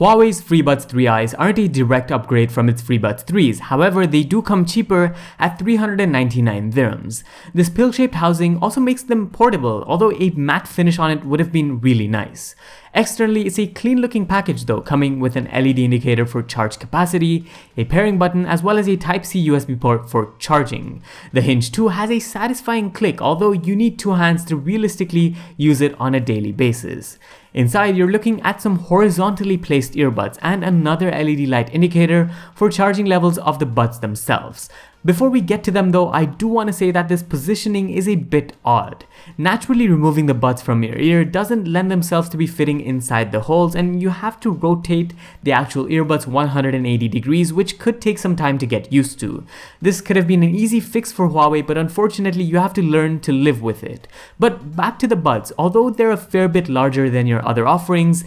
Huawei's Freebuds 3Is aren't a direct upgrade from its Freebuds 3s, however they do come cheaper at 399 dirhams. This pill-shaped housing also makes them portable, although a matte finish on it would have been really nice. Externally, it's a clean-looking package though, coming with an LED indicator for charge capacity, a pairing button, as well as a Type-C USB port for charging. The hinge too has a satisfying click, although you need two hands to realistically use it on a daily basis. Inside, you're looking at some horizontally placed earbuds and another LED light indicator for charging levels of the buds themselves. Before we get to them though, I do want to say that this positioning is a bit odd. Naturally removing the buds from your ear doesn't lend themselves to be fitting inside the holes, and you have to rotate the actual earbuds 180 degrees, which could take some time to get used to. This could have been an easy fix for Huawei, but unfortunately you have to learn to live with it. But back to the buds, although they're a fair bit larger than your other offerings,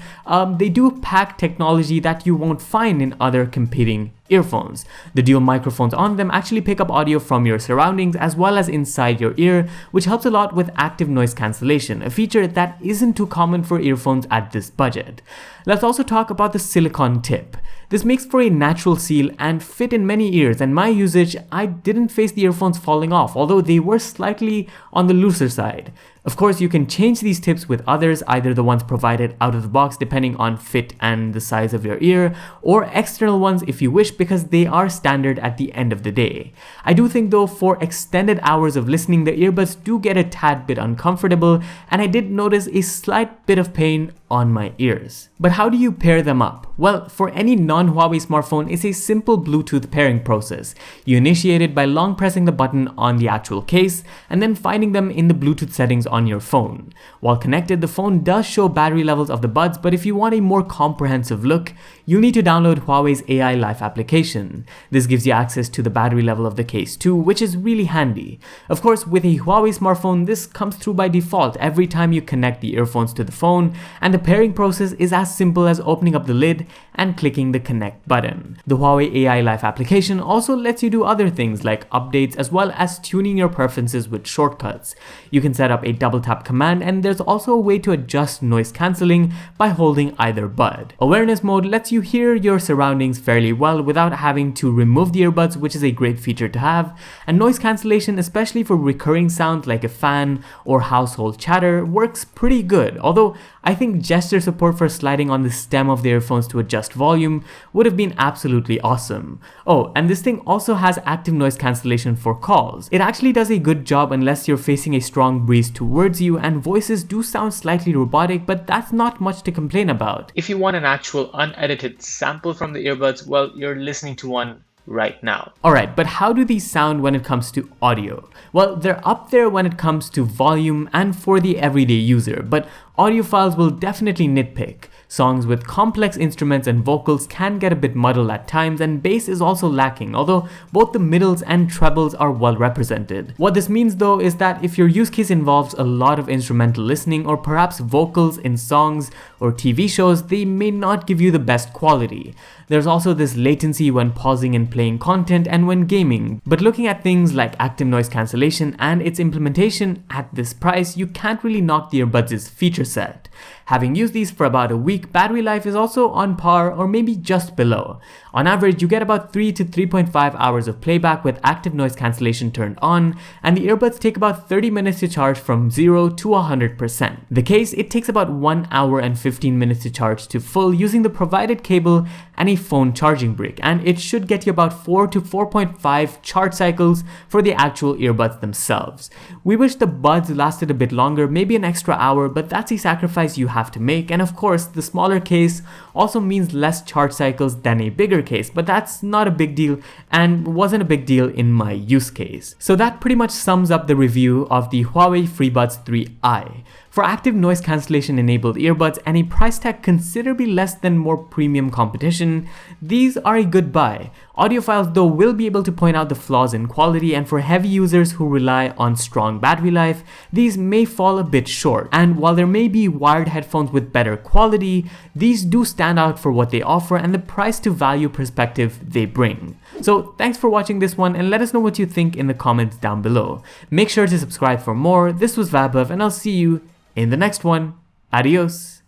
they do pack technology that you won't find in other competing earphones. The dual microphones on them actually pick up audio from your surroundings as well as inside your ear, which helps a lot with active noise cancellation, a feature that isn't too common for earphones at this budget. Let's also talk about the silicone tip. This makes for a natural seal and fit in many ears, and my usage, I didn't face the earphones falling off, although they were slightly on the looser side. Of course, you can change these tips with others, either the ones provided out of the box depending on fit and the size of your ear, or external ones if you wish, because they are standard at the end of the day. I do think though, for extended hours of listening, the earbuds do get a tad bit uncomfortable, and I did notice a slight bit of pain on my ears. But how do you pair them up? Well, for any non-Huawei smartphone, it's a simple Bluetooth pairing process. You initiate it by long pressing the button on the actual case and then finding them in the Bluetooth settings on your phone. While connected, the phone does show battery levels of the buds, but if you want a more comprehensive look, you'll need to download Huawei's AI Life application. This gives you access to the battery level of the case too, which is really handy. Of course, with a Huawei smartphone, this comes through by default every time you connect the earphones to the phone, and the pairing process is as simple as opening up the lid and clicking the connect button. The Huawei AI Life application also lets you do other things like updates as well as tuning your preferences with shortcuts. You can set up a double tap command, and there's also a way to adjust noise cancelling by holding either bud. Awareness mode lets you hear your surroundings fairly well without having to remove the earbuds, which is a great feature to have, and noise cancellation, especially for recurring sounds like a fan or household chatter, works pretty good, although I think gesture support for sliding on the stem of the earphones to adjust volume would have been absolutely awesome. Oh, and this thing also has active noise cancellation for calls. It actually does a good job unless you're facing a strong breeze towards you, and voices do sound slightly robotic, but that's not much to complain about. If you want an actual unedited sample from the earbuds, well, you're listening to one right now. Alright, but how do these sound when it comes to audio? Well, they're up there when it comes to volume and for the everyday user, but audiophiles will definitely nitpick. Songs with complex instruments and vocals can get a bit muddled at times, and bass is also lacking, although both the middles and trebles are well represented. What this means though is that if your use case involves a lot of instrumental listening or perhaps vocals in songs or TV shows, they may not give you the best quality. There's also this latency when pausing and playing content and when gaming, but looking at things like active noise cancellation and its implementation at this price, you can't really knock the earbuds' feature set. Having used these for about a week, battery life is also on par or maybe just below. On average, you get about 3 to 3.5 hours of playback with active noise cancellation turned on, and the earbuds take about 30 minutes to charge from 0 to 100%. The case, it takes about 1 hour and 15 minutes to charge to full using the provided cable and a phone charging brick, and it should get you about 4 to 4.5 charge cycles for the actual earbuds themselves. We wish the buds lasted a bit longer, maybe an extra hour, but that's a sacrifice you have to make, and of course the smaller case also means less charge cycles than a bigger case, but that's not a big deal and wasn't a big deal in my use case. So that pretty much sums up the review of the Huawei Freebuds 3i. For active noise cancellation enabled earbuds and a price tag considerably less than more premium competition, these are a good buy. Audiophiles though will be able to point out the flaws in quality, and for heavy users who rely on strong battery life, these may fall a bit short. And while there may be wired headphones with better quality, these do stand out for what they offer and the price to value perspective they bring. So thanks for watching this one, and let us know what you think in the comments down below. Make sure to subscribe for more. This was Vaibhav, and I'll see you in the next one. Adios.